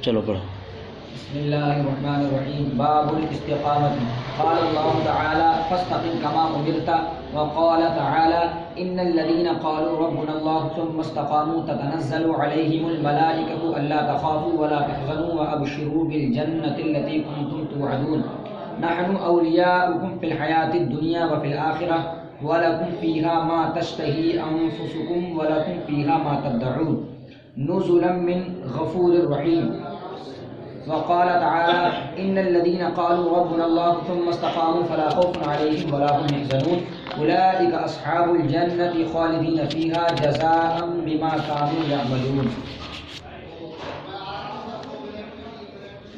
چلو پڑھو. بسم الله الرحمن الرحيم. باب الاستقامة. قال الله تعالى فاستقم كما أمرت. وقال تعالى إن الذين قالوا ربنا الله ثم استقاموا تتنزل عليهم الملائكة ألا تخافوا ولا تحزنوا وأبشروا بالجنة التي كنتم توعدون نحن أولياؤكم في الحياة الدنيا وفي الآخرة ولكم فيها ما تشتهي أنفسكم ولكم فيها ما تدعون نزلا من غفور رحيم. وقال تعالى إن الذين قالوا ربنا الله ثم استقاموا فلا خوف عليهم ولا هم يحزنون أولئك أصحاب الجنة خالدين فيها جزاء بما كانوا يعملون.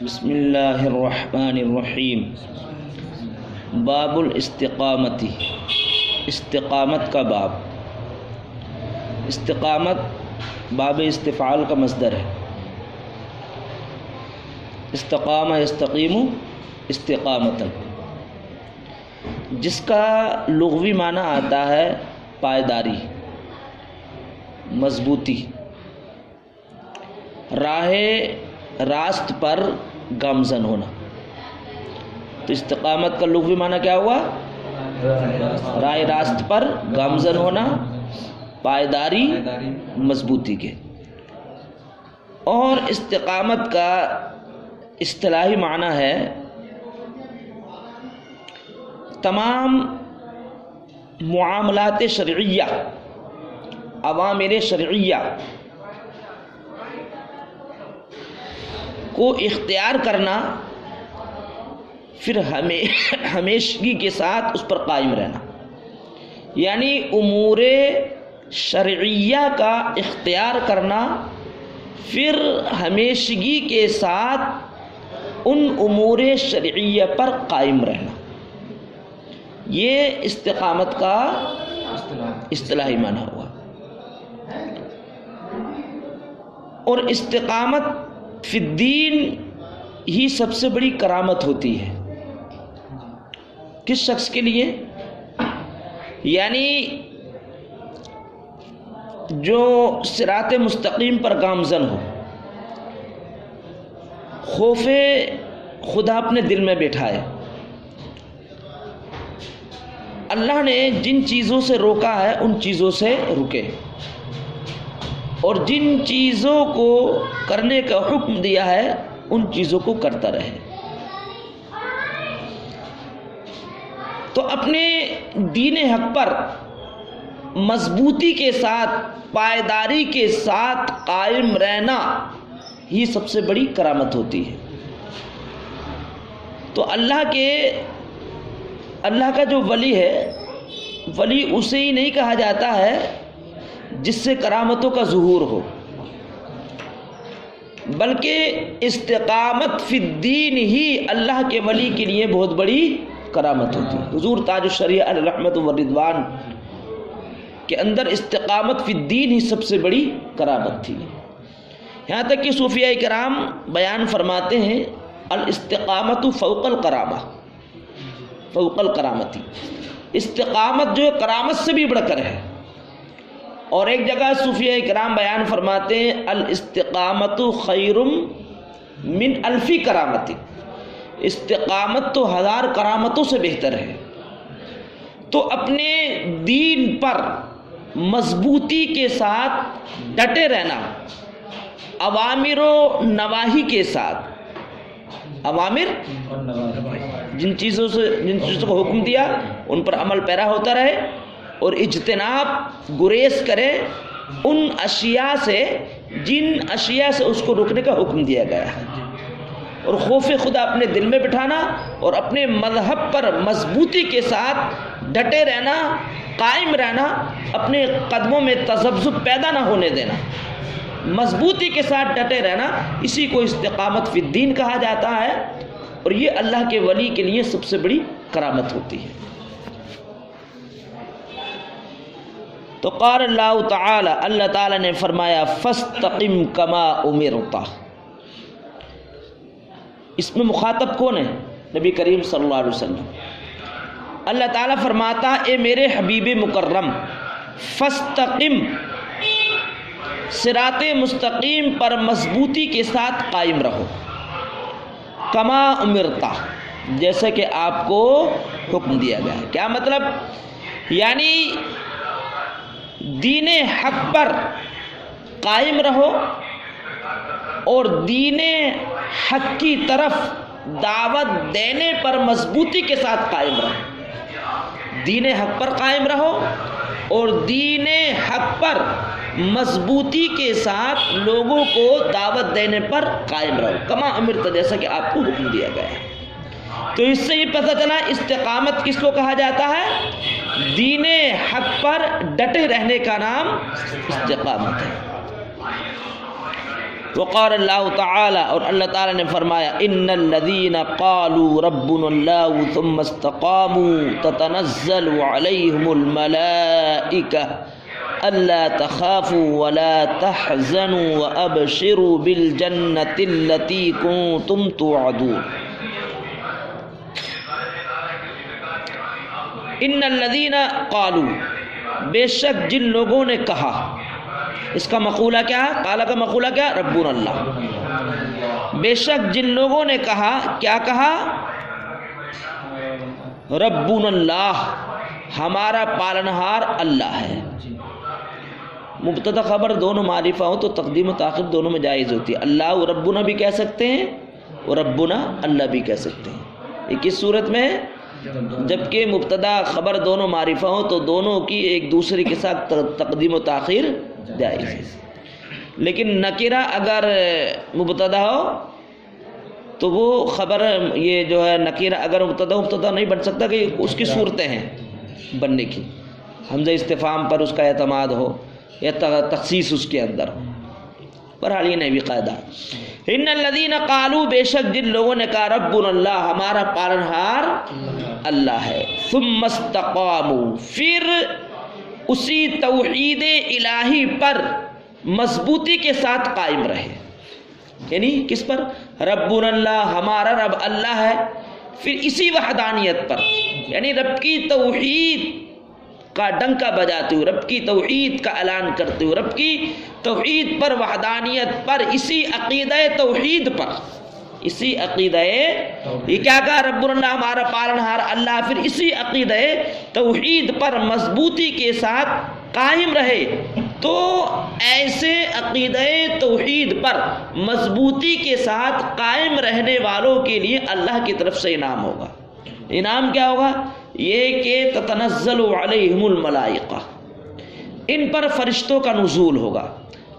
بسم اللہ الرحمن الرحیم. باب الاستقامت، استقامت کا باب. استقامت باب استفعال کا مصدر ہے. استقام یستقیم استقامتا، جس کا لغوی معنی آتا ہے پائیداری، مضبوطی، راہ راست پر گامزن ہونا. تو استقامت کا لغوی معنی کیا ہوا؟ راہ راست پر گامزن ہونا، پائیداری، مضبوطی کے. اور استقامت کا اصطلاحی معنی ہے تمام معاملات شرعیہ، اوامر شرعیہ کو اختیار کرنا، پھر ہمیشگی کے ساتھ اس پر قائم رہنا. یعنی امور شرعیہ کا اختیار کرنا، پھر ہمیشگی کے ساتھ ان امور شرعیہ پر قائم رہنا. یہ استقامت کا اصطلاحی معنی ہوا. اور استقامت فی الدین ہی سب سے بڑی کرامت ہوتی ہے. کس شخص کے لیے؟ یعنی جو صراط مستقیم پر گامزن ہو، خوف خدا اپنے دل میں بیٹھائے، اللہ نے جن چیزوں سے روکا ہے ان چیزوں سے رکے، اور جن چیزوں کو کرنے کا حکم دیا ہے ان چیزوں کو کرتا رہے. تو اپنے دین حق پر مضبوطی کے ساتھ، پائیداری کے ساتھ قائم رہنا ہی سب سے بڑی کرامت ہوتی ہے. تو اللہ کا جو ولی ہے، ولی اسے ہی نہیں کہا جاتا ہے جس سے کرامتوں کا ظہور ہو، بلکہ استقامت فی الدین ہی اللہ کے ولی کے لیے بہت بڑی کرامت ہوتی ہے. حضور تاج الشریعہ علیہ رحمت و رضوان کے اندر استقامت فی الدین ہی سب سے بڑی کرامت تھی. یہاں تک کہ صوفیاء کرام بیان فرماتے ہیں الاستقامت فوق الکرامہ، فوق الکرامتی. استقامت جو ہے کرامت سے بھی بڑھ کر ہے. اور ایک جگہ صوفیاء کرام بیان فرماتے ہیں الاستقامت خیر من الف کرامت. استقامت تو 1000 کرامتوں سے بہتر ہے. تو اپنے دین پر مضبوطی کے ساتھ ڈٹے رہنا، اوامر و نواہی کے ساتھ، اوامر جن چیزوں کو حکم دیا ان پر عمل پیرا ہوتا رہے، اور اجتناب، گریز کرے ان اشیاء سے جن اشیاء سے اس کو روکنے کا حکم دیا گیا ہے. اور خوف خدا اپنے دل میں بٹھانا اور اپنے مذہب پر مضبوطی کے ساتھ ڈٹے رہنا، قائم رہنا، اپنے قدموں میں تذبذب پیدا نہ ہونے دینا، مضبوطی کے ساتھ ڈٹے رہنا، اسی کو استقامت فی الدین کہا جاتا ہے. اور یہ اللہ کے ولی کے لیے سب سے بڑی کرامت ہوتی ہے. تو قال اللہ تعالی، اللہ تعالی نے فرمایا فاستقم کما امرت. اس میں مخاطب کون ہے؟ نبی کریم صلی اللہ علیہ وسلم. اللہ تعالیٰ فرماتا اے میرے حبیب مکرم، فاستقم، صراط مستقیم پر مضبوطی کے ساتھ قائم رہو، کما امرتا، جیسا کہ آپ کو حکم دیا گیا ہے۔ کیا مطلب؟ یعنی دین حق پر قائم رہو اور دین حق کی طرف دعوت دینے پر مضبوطی کے ساتھ قائم رہو، دین حق پر قائم رہو اور دین حق پر مضبوطی کے ساتھ لوگوں کو دعوت دینے پر قائم رہو، کما امرت، جیسا کہ آپ کو حکم دیا گیا ہے۔ تو اس سے یہ پتہ چلا استقامت کس کو کہا جاتا ہے؟ دین حق پر ڈٹے رہنے کا نام استقامت ہے۔ وقال اللہ تعالی، اور اللہ تعالی نے فرمایا، ان الذین قالوا ربنا اللہ ثم استقاموا تتنزل علیہم الملائکہ الا تخافوا ولا تحزنوا وابشروا بالجنۃ التی کنتم توعدون۔ ان الذین قالوا، بے شک جن لوگوں نے کہا، اس کا مقولہ کیا ہے؟ قال کا مقولہ کیا؟ ربنا اللہ۔ بے شک جن لوگوں نے کہا، کیا کہا؟ ربنا اللہ، ہمارا پالنہار اللہ ہے۔ مبتدا خبر دونوں معرفہ ہو تو تقدیم و تاخیر دونوں میں جائز ہوتی ہے۔ اللہ و ربنا بھی کہہ سکتے ہیں اور ربنا اللہ بھی کہہ سکتے ہیں۔ یہ کس صورت میں ہے؟ جبکہ مبتدا خبر دونوں معرفہ ہو تو دونوں کی ایک دوسرے کے ساتھ تقدیم و تاخیر جائز ہے۔ لیکن نکرہ اگر مبتدا ہو تو وہ خبر، یہ جو ہے نکرہ اگر مبتدا نہیں بن سکتا، کہ اس کی صورتیں ہیں بننے کی، حمزہ استفہام پر اس کا اعتماد ہو یا تخصیص اس کے اندر ہو۔ بہرحال یہ نبی قاعدہ۔ ان الذین قالوا، بے شک جن لوگوں نے کہا ربنا اللہ، ہمارا پالنہار اللہ ہے، ثم استقاموا، پھر اسی توحید الہی پر مضبوطی کے ساتھ قائم رہے۔ یعنی کس پر؟ ربنا اللہ، ہمارا رب اللہ ہے، پھر اسی وحدانیت پر، یعنی رب کی توحید کا ڈنکا بجاتے ہوئے، رب کی توحید کا اعلان کرتے ہوئے، رب کی توحید پر، وحدانیت پر، اسی عقیدہ توحید پر، اسی عقیدہ، یہ کیا کہا؟ رب اللہ، ہمارا پالنہار اللہ، پھر اسی عقیدہ توحید پر مضبوطی کے ساتھ قائم رہے۔ تو ایسے عقیدہ توحید پر مضبوطی کے ساتھ قائم رہنے والوں کے لیے اللہ کی طرف سے انعام ہوگا۔ انعام کیا ہوگا؟ یہ کہ تتنزل علیہم الملائکہ، ان پر فرشتوں کا نزول ہوگا۔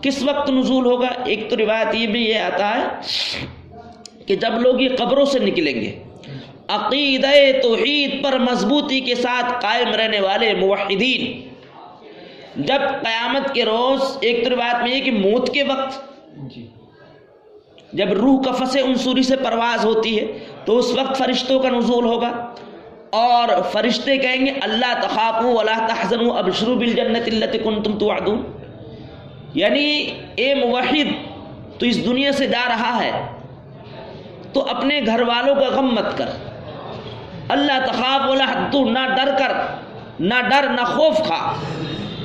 کس وقت نزول ہوگا؟ ایک تو روایت یہ بھی یہ آتا ہے کہ جب لوگ یہ قبروں سے نکلیں گے، عقیدہ توحید پر مضبوطی کے ساتھ قائم رہنے والے موحدین، جب قیامت کے روز، ایک تو روایت میں یہ کہ موت کے وقت، جب روح قفس عنصری سے پرواز ہوتی ہے تو اس وقت فرشتوں کا نزول ہوگا، اور فرشتے کہیں گے اللہ تخافوا ولا تحزنوا ابشروا بالجنۃ التی کنتم توعدون۔ یعنی اے موحد، تو اس دنیا سے جا رہا ہے تو اپنے گھر والوں کا غم مت کر، اللہ تخاف ولا، تو نہ ڈر کر، نہ ڈر نہ خوف کھا،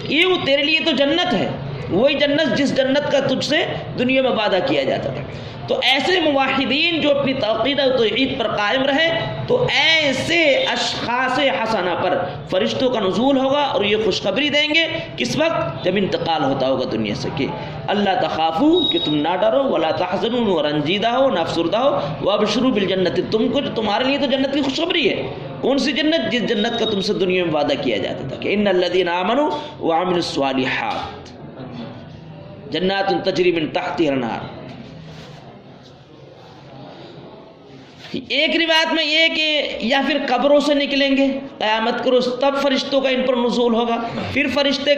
یہ وہ تیرے لیے تو جنت ہے، وہی جنت جس جنت کا تجھ سے دنیا میں وعدہ کیا جاتا تھا۔ تو ایسے موحدین جو اپنی عقیدہ و توحید پر قائم رہے، تو ایسے اشخاص حسنہ پر فرشتوں کا نزول ہوگا اور یہ خوشخبری دیں گے۔ کس وقت؟ جب انتقال ہوتا ہوگا دنیا سے، کہ اللہ تخافو، کہ تم نہ ڈرو، ولا تحزنوا، نہ رنجیدہ ہو، نہ افسردہ ہو، وابشروا بالجنت، تم کو، تمہارے لیے تو جنت کی خوشخبری ہے۔ کون سی جنت؟ جس جنت کا تم سے دنیا میں وعدہ کیا جاتا تھا، کہ ان الذین آمنوا وعملوا الصالحات جنات تجری من تحتها الانہار۔ ایک روایت میں یہ کہ یا پھر قبروں سے نکلیں گے قیامت کے روز، تب فرشتوں کا ان پر نزول ہوگا، پھر فرشتے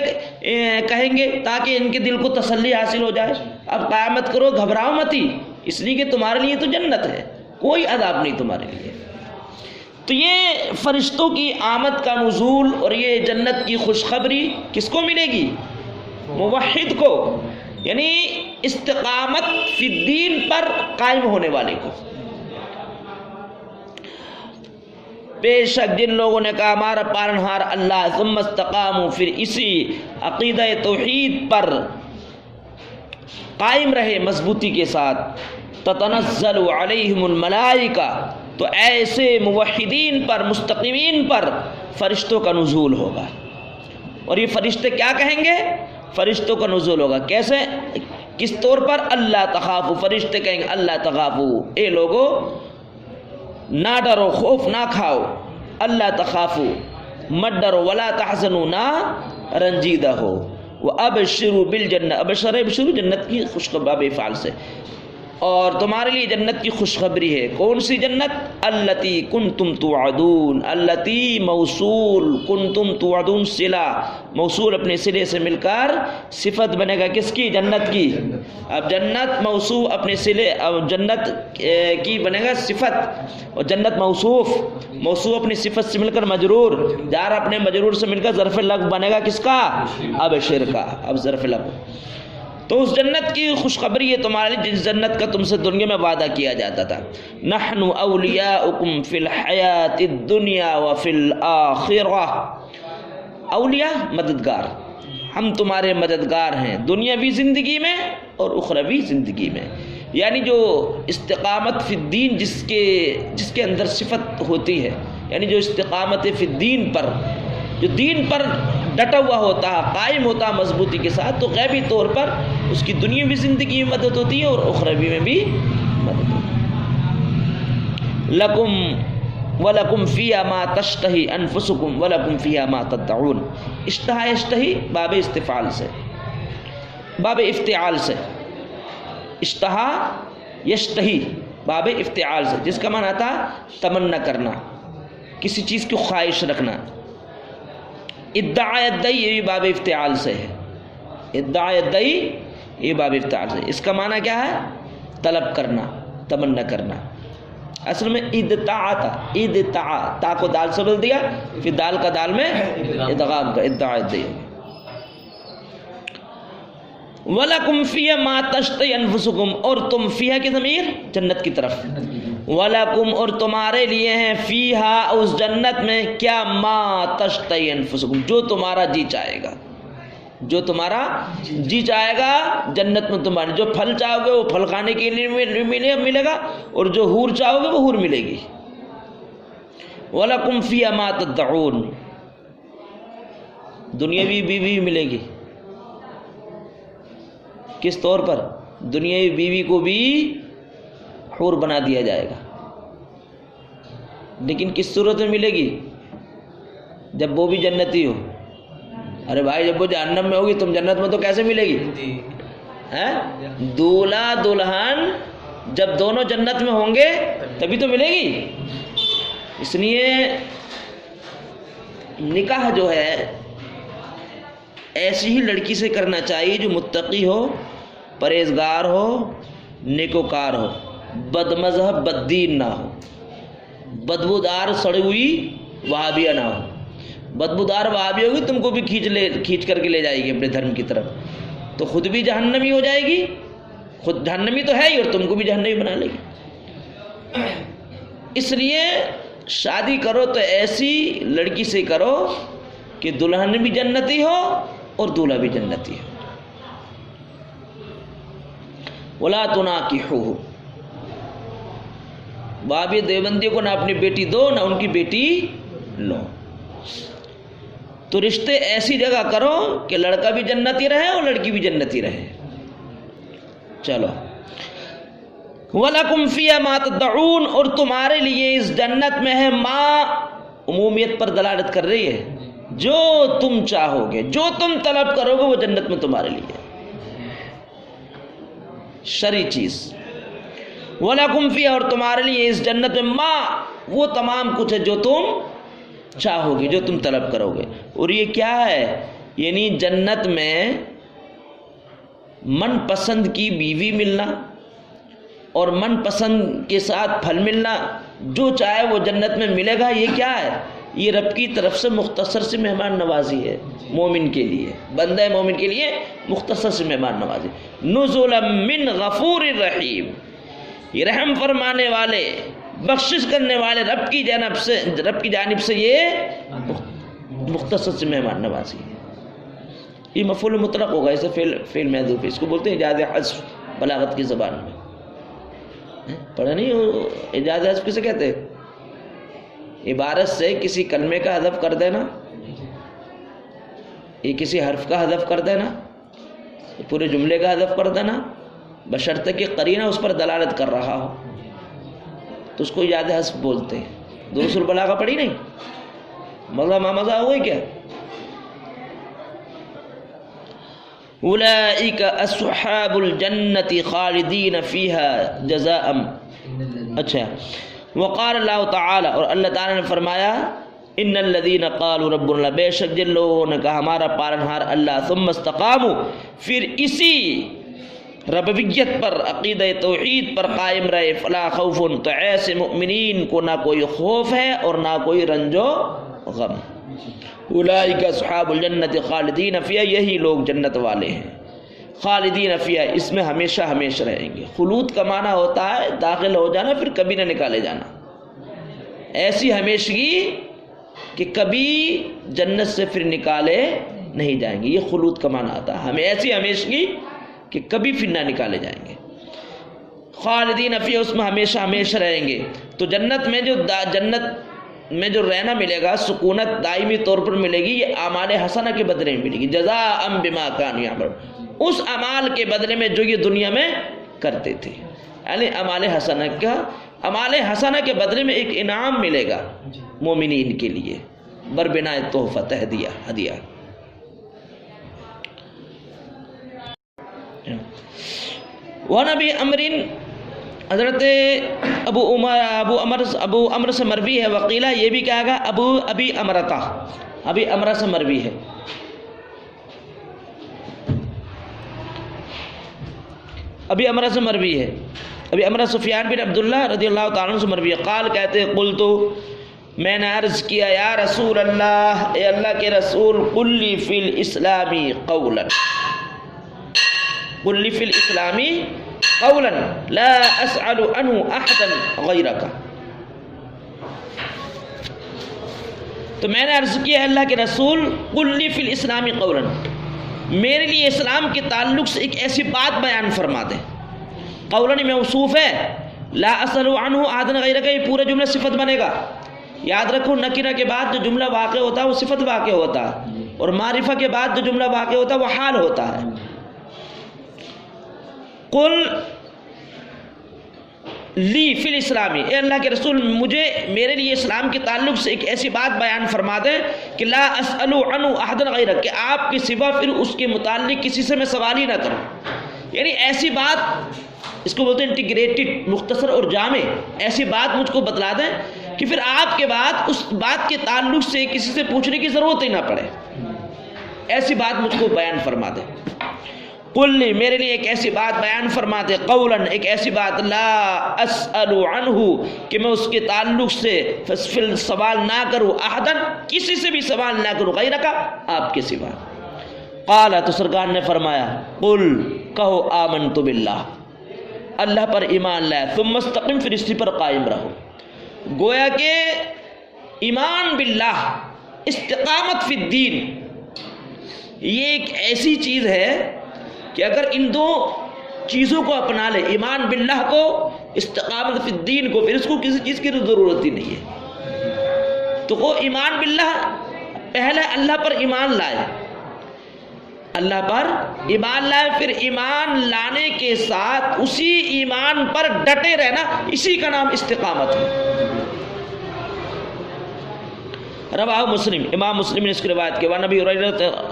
کہیں گے تاکہ ان کے دل کو تسلی حاصل ہو جائے، اب قیامت کرو، گھبراؤ مت ہی، اس لیے کہ تمہارے لیے تو جنت ہے، کوئی عذاب نہیں تمہارے لیے۔ تو یہ فرشتوں کی آمد کا نزول اور یہ جنت کی خوشخبری کس کو ملے گی؟ موحد کو، یعنی استقامت فی الدین پر قائم ہونے والے کو۔ بے شک جن لوگوں نے کہا ہمارا پالنہار اللہ، ثم استقاموا، پھر اسی عقیدہ توحید پر قائم رہے مضبوطی کے ساتھ، تتنزل علیہم الملائکہ، تو ایسے موحدین پر، مستقیمین پر فرشتوں کا نزول ہوگا۔ اور یہ فرشتے کیا کہیں گے؟ فرشتوں کا نزول ہوگا کیسے، کس طور پر؟ اللہ تخافو، فرشتے کہیں گے اللہ تخافو، اے لوگو نہ ڈرو، خوف نہ کھاؤ، اللہ تخافو مت ڈرو، ولا تحزنوا، نہ رنجیدہ ہو، وابشروا بالجنہ، ابشر ابشروا جنت کی خوشخبری باب افعال سے، اور تمہارے لیے جنت کی خوشخبری ہے۔ کون سی جنت؟ التی کنتم توعدون، التی موصول، کنتم توعدون صلہ، موصول اپنے صلے سے مل کر صفت بنے گا کس کی؟ جنت کی۔ اب جنت موصوف اپنے صلے، اب جنت کی بنے گا صفت، اور جنت موصوف، موصوف اپنی صفت سے مل کر مجرور، جار اپنے مجرور سے مل کر ظرف لغو بنے گا کس کا؟ ابشر کا، اب ظرف لغو۔ تو اس جنت کی خوشخبری ہے تمہارے لیے جس جنت کا تم سے دنیا میں وعدہ کیا جاتا تھا۔ نحن اولیاؤکم فی الحیات الدنیا وفی الآخرہ، اولیاء مددگار، ہم تمہارے مددگار ہیں دنیاوی زندگی میں اور اخروی زندگی میں، یعنی جو استقامت فی الدین جس کے اندر صفت ہوتی ہے، یعنی جو استقامت فی الدین پر، جو دین پر ڈٹا ہوا ہوتا ہے، قائم ہوتا ہے مضبوطی کے ساتھ، تو غیبی طور پر اس کی دنیاوی زندگی میں مدد ہوتی ہے اور اخروی میں بھی مدد ہوتی ہے۔ لکم وَلَكُمْ فِيهَا مَا تَشْتَهِي أَنفُسُكُمْ وَلَكُمْ فِيهَا مَا تَدَّعُونَ، اشتہا یشتہی باب استفعال سے، باب افتعال سے، اشتہا یشتہی باب افتعال سے، جس کا معنی تھا تمنا کرنا، کسی چیز کی خواہش رکھنا۔ ادعا یدعی یہ بھی باب افتعال سے ہے، ادعا یدعی یہ باب افتعال سے، اس کا معنی کیا ہے؟ طلب کرنا، تمنا کرنا۔ اصل میں ادعا تھا، ادعا، تا کو دال سے بدل دیا، پھر دال کا دال میں ادغام کا، ادعا یدعی۔ وَلَكُمْ فِيهَا مَا تَشْتَهِي أَنفُسُكُمْ، اور تم فیہا کی ضمیر جنت کی طرف، وَلَكُمْ اور تمہارے لیے ہیں، فیہا اس جنت میں کیا؟ مَا تَشْتَهِي أَنفُسُكُمْ، جو تمہارا جی چاہے گا، جو تمہارا جی چاہے گا جنت میں تمہارے، جو پھل چاہو گے وہ پھل کھانے کے لیے ملے گا، اور جو حور چاہو گے وہ حور ملے گی۔ وَلَكُمْ فِيهَا مَا تَدَّعُونَ، دنیاوی بیوی ملے گی، کس طور پر؟ دنیاوی بیوی کو بھی حور بنا دیا جائے گا، لیکن کس صورت میں ملے گی؟ جب وہ بھی جنتی ہو۔ ارے بھائی جب وہ جہنم میں ہوگی تم جنت میں تو کیسے ملے گی؟ دولہا دلہن جب دونوں جنت میں ہوں گے تبھی تو ملے گی۔ اس لیے نکاح جو ہے ایسی ہی لڑکی سے کرنا چاہیے جو متقی ہو، پرہیزگار ہو، نیکوکار ہو، بد مذہب بد دین نہ ہو، بدبودار سڑی ہوئی وہابیہ نہ ہو۔ بدبودار وہابی ہوگی تم کو بھی کھینچ کر کے لے جائے گی اپنے دھرم کی طرف، تو خود بھی جہنمی ہو جائے گی، خود جہنمی تو ہے ہی اور تم کو بھی جہنمی بنا لے گی۔ اس لیے شادی کرو تو ایسی لڑکی سے کرو کہ دلہن بھی جنتی ہو اور دولہا بھی جنتی ہو۔ وَلَا تُنَاكِحُوهُ، بابی دیوبندیوں کو نہ اپنی بیٹی دو نہ ان کی بیٹی لو، تو رشتے ایسی جگہ کرو کہ لڑکا بھی جنتی رہے اور لڑکی بھی جنتی رہے۔ چلو، وَلَكُمْ فِيهَا مَا تَدَّعُونَ، اور تمہارے لیے اس جنت میں ہے، ماں عمومیت پر دلالت کر رہی ہے، جو تم چاہو گے، جو تم طلب کرو گے وہ جنت میں تمہارے لیے شرعی چیز۔ وَلَكُمْ فِيهَا، اور تمہارے لیے اس جنت میں ماں وہ تمام کچھ ہے جو تم چاہو گے، جو تم طلب کرو گے۔ اور یہ کیا ہے؟ یعنی جنت میں من پسند کی بیوی ملنا اور من پسند کے ساتھ پھل ملنا، جو چاہے وہ جنت میں ملے گا۔ یہ کیا ہے؟ یہ رب کی طرف سے مختصر سے مہمان نوازی ہے مومن کے لیے، بندہ مومن کے لیے مختصر سے مہمان نوازی۔ نزلا من غفور الرحیم، یہ رحم فرمانے والے، بخشش کرنے والے رب کی جانب سے یہ مختصر سے مہمان نوازی ہے۔ یہ مفعول مطلق ہوگا، اسے فعل محذوف ہے، اس کو بولتے ہیں اجاز حذف بلاغت کی زبان میں. پڑھا نہیں ہو اجاز حذف کسے کہتے ہیں؟ عبارت سے کسی کلمے کا حذف کر دینا، یہ کسی حرف کا حذف کر دینا، پورے جملے کا حذف کر دینا، بشرطے کہ قرینہ اس پر دلالت کر رہا ہو تو اس کو اجاز حذف بولتے ہیں. دروس البلاغہ پڑھی نہیں؟ مزہ مزہ ہوئی کیا؟ اولئک اصحاب الجنت خالدین فیہا جزاء. اچھا، وقال اللہ تعالی، اور اللہ تعالی نے فرمایا ان الذین قالوا ربنا اللہ، بے شک جن لوگوں نے کہا ہمارا پالنہار اللہ، ثم استقاموا، پھر اسی ربوبیت پر، عقیدہ توحید پر قائم رہے، فلا خوف، تو ایسے مؤمنین کو نہ کوئی خوف ہے اور نہ کوئی رنج و غم. اولئک اصحاب الجنت خالدین فیہا، یہی لوگ جنت والے ہیں. خالدین فیہا، اس میں ہمیشہ ہمیشہ رہیں گے. خلود کا معنی ہوتا ہے داخل ہو جانا پھر کبھی نہ نکالے جانا، ایسی ہمیشگی کہ کبھی جنت سے پھر نکالے نہیں جائیں گے، یہ خلود کا معنی آتا ہے. ہمیں ایسی ہمیشگی کہ کبھی پھر نہ نکالے جائیں گے. خالدین فیہا، اس میں ہمیشہ ہمیشہ رہیں گے. تو جنت میں جو رہنا ملے گا، سکونت دائمی طور پر ملے گی، یہ اعمال حسنہ کے بدلے میں ملے گی. جزاء بما كانوا يعملون، اس اعمال کے بدلے میں جو یہ دنیا میں کرتے تھے، یعنی اعمال حسنہ کے بدلے میں ایک انعام ملے گا مومنین کے لیے، بربنائے تحفہ ہدیہ. ونبی امرین، حضرت ابو امر سے مروی ہے، وقیلہ یہ بھی کہا گا ابی امرہ سے مروی ہے. ابی امرہ سفیان بن عبداللہ رضی اللہ تعالیٰ عنہ سے مروی ہے. قال کہتے قلت، میں نے عرض کیا، یا رسول اللہ، اے اللہ کے رسول، قل لی فی الاسلامی قولا، قل لی فی الاسلامی قولا لا اسأل عنہ احدا غیرک. تو میں نے عرض کیا اللہ کے رسول، قل لی فی الاسلام قولا، میرے لیے اسلام کے تعلق سے ایک ایسی بات بیان فرما دے. قولا موصوف ہے، لا اسأل عنہ احدا غیرک، یہ پورا جملہ صفت بنے گا. یاد رکھو نکرہ کے بعد جو جملہ واقع ہوتا ہے وہ صفت واقع ہوتا ہے، اور معرفہ کے بعد جو جملہ واقع ہوتا ہے وہ حال ہوتا ہے. قل لی فی الاسلامی، اے اللہ کے رسول مجھے میرے لیے اسلام کے تعلق سے ایک ایسی بات بیان فرما دیں کہ لا اسأل عنہ احدا غیرک، کہ آپ کے سوا پھر اس کے متعلق کسی سے میں سوال ہی نہ کروں. یعنی ایسی بات، اس کو بولتے ہیں انٹیگریٹڈ، مختصر اور جامع، ایسی بات مجھ کو بتلا دیں کہ پھر آپ کے بعد اس بات کے تعلق سے کسی سے پوچھنے کی ضرورت ہی نہ پڑے. ایسی بات مجھ کو بیان فرما دیں. قل لی، میرے لیے ایک ایسی بات بیان فرماتے، قولا، ایک ایسی بات، لا اسأل عنہ، کہ میں اس کے تعلق سے سوال نہ کروں، احدا، کسی سے بھی سوال نہ کروں، غیرک، آپ کے سوا. قال، تو سرکار نے فرمایا، قل، کہو، آمنت باللہ، اللہ پر ایمان لایا، ثم استقم، پھر اسی پر قائم رہو. گویا کہ ایمان باللہ، استقامت فی الدین، یہ ایک ایسی چیز ہے کہ اگر ان دو چیزوں کو اپنا لے، ایمان باللہ کو، استقامت فی الدین کو، پھر اس کو کسی چیز کی ضرورت ہی نہیں ہے. تو وہ ایمان باللہ، پہلے اللہ پر ایمان لائے، اللہ پر ایمان لائے، پھر ایمان لانے کے ساتھ اسی ایمان پر ڈٹے رہنا، اسی کا نام استقامت ہے. رواہ مسلم، امام مسلم نے اس کی روایت کی. وعن ابی ہریرہ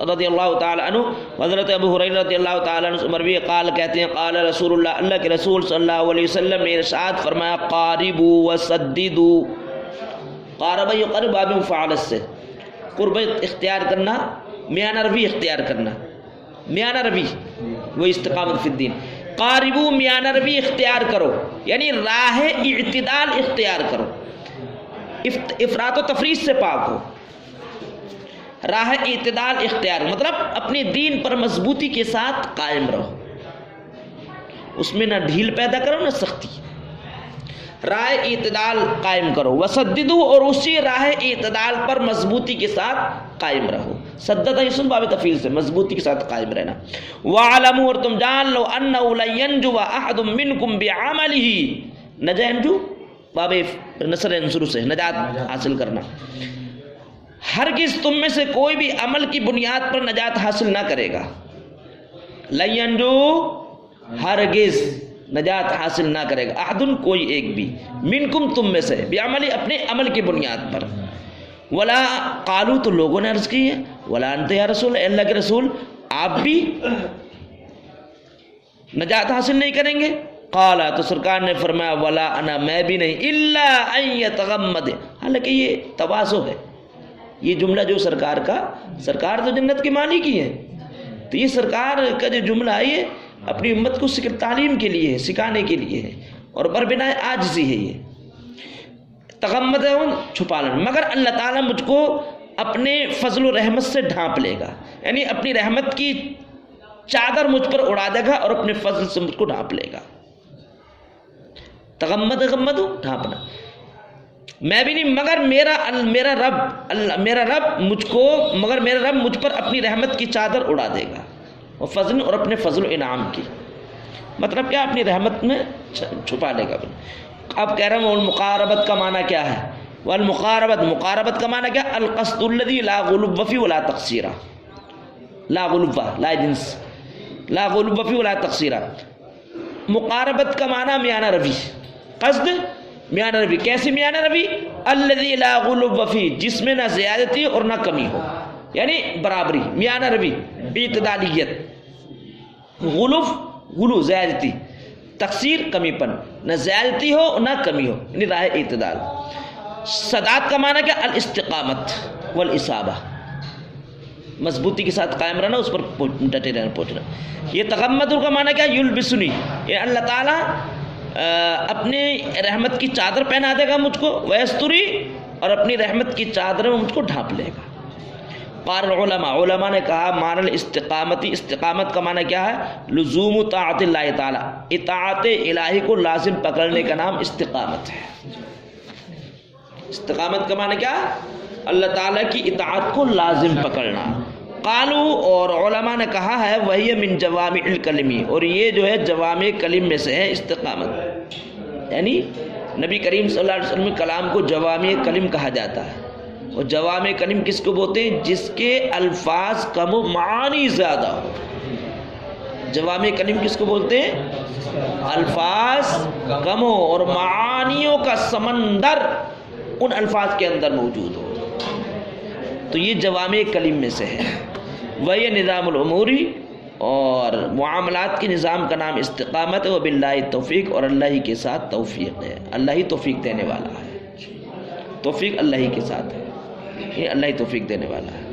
رضی اللہ تعالی عنہ، حضرت ابو ہریرہ رضی اللہ تعالی عنہ سے مروی ہے، قال کہتے ہیں، قال رسول اللہ، اللہ کے رسول صلی اللہ علیہ وسلم نے ارشاد فرمایا، قاربوا وسددوا. قارب یقرب، باب مفعلت سے قرب اختیار کرنا، میانہ روی اختیار کرنا، میانہ روی، وہ استقامت فی الدین. قاربوا، میانہ روی اختیار کرو، یعنی راہ اعتدال اختیار کرو، افراط و تفریط سے پاک ہو، راہ اعتدال اختیار، مطلب اپنے دین پر مضبوطی کے ساتھ قائم رہو، اس میں نہ ڈھیل پیدا کرو نہ سختی، راہ اعتدال قائم کرو. وسددو، اور اسی راہ اعتدال پر مضبوطی کے ساتھ قائم رہو. سدد یسن باب تفعیل سے مضبوطی کے ساتھ قائم رہنا. وَعَلَمُوا اور تم جان لو أَنَّهُ لَن يَنْجُوَ أَحَدٌ مِّنْكُمْ بِعَمَلِهِ نجا ینجو باب نصر ینصر سے نجات حاصل کرنا. ہرگز تم میں سے کوئی بھی عمل کی بنیاد پر نجات حاصل نہ کرے گا. لن ینجو ہرگز نجات حاصل نہ کرے گا. احدن کوئی ایک بھی منکم تم میں سے بعملی اپنے عمل کی بنیاد پر. ولا قالو تو لوگوں نے عرض کی ہے ولا انت یا رسول اے اللہ کے رسول آپ بھی نجات حاصل نہیں کریں گے. قال تو سرکار نے فرمایا ولا انا میں بھی نہیں الا ان یتغمد. حالانکہ یہ تواضع ہے یہ جملہ جو سرکار تو جنت کے مالی کی ہے تو یہ سرکار کا جو جملہ ہے یہ اپنی امت کو تعلیم کے لیے ہے سکھانے کے لیے ہے اور بربنائے عاجزی ہے. یہ تغمد چھپا لینا مگر اللہ تعالیٰ مجھ کو اپنے فضل و رحمت سے ڈھانپ لے گا یعنی اپنی رحمت کی چادر مجھ پر اڑا دے گا اور اپنے فضل سے مجھ کو ڈھانپ لے گا. تغمد ڈھانپنا میں بھی نہیں مگر میرا رب مجھ پر اپنی رحمت کی چادر اڑا دے گا اور فضل اور اپنے فضل و انعام کی مطلب کیا اپنی رحمت میں چھپا لے گا. اب کہہ رہا ہوں المقاربت کا معنی کیا ہے. مقاربت کا معنی کیا القصد الذی لا غلب فی ولا تقصیر. لا غلب لا جنس لا غلب فی ولا تقصیر. مقاربت کا معنی میانہ روی قصد میانہ روی. کیسی میانہ روی الذی لا غلب فی جس میں نہ زیادتی اور نہ کمی ہو یعنی برابری میانہ روی اعتدالیت. غلو زیادتی تقصیر کمی پن نہ زیادتی ہو نہ کمی ہو یعنی راہ اعتدال. سداد کا معنی کیا الاستقامت والاصابہ مضبوطی کے ساتھ قائم رہنا اس پر ڈٹے رہنا پہنچنا. یہ تغمد کا معنی کیا یلبسنی یہ اللہ تعالیٰ اپنی رحمت کی چادر پہنا دے گا مجھ کو ویستری اور اپنی رحمت کی چادر میں مجھ کو ڈھانپ لے گا. قال علماء نے کہا معنی الاستقامتی استقامت کا معنی کیا ہے لزوم طاعت اللہ تعالیٰ اطاعت الہی کو لازم پکڑنے کا نام استقامت ہے. استقامت کا معنی کیا اللہ تعالیٰ کی اطاعت کو لازم پکڑنا. قالو اور علماء نے کہا ہے وہی من جوامع الکلمی اور یہ جو ہے جوامع کلم میں سے ہے استقامت یعنی نبی کریم صلی اللہ علیہ وسلم کلام کو جوامع کلم کہا جاتا ہے. اور جوامع کلم کس کو بولتے ہیں جس کے الفاظ کم و معانی زیادہ ہو. جوامع کلم کس کو بولتے ہیں الفاظ کم ہو اور معانیوں کا سمندر ان الفاظ کے اندر موجود ہو تو یہ جوامع کلم میں سے ہے. وہی نظام العموری اور معاملات کے نظام کا نام استقامت ہے. وباللہ توفیق اور اللہ ہی کے ساتھ توفیق ہے. اللہ ہی توفیق دینے والا ہے. توفیق اللہ ہی کے ساتھ ہے. یہ اللہ ہی توفیق دینے والا ہے.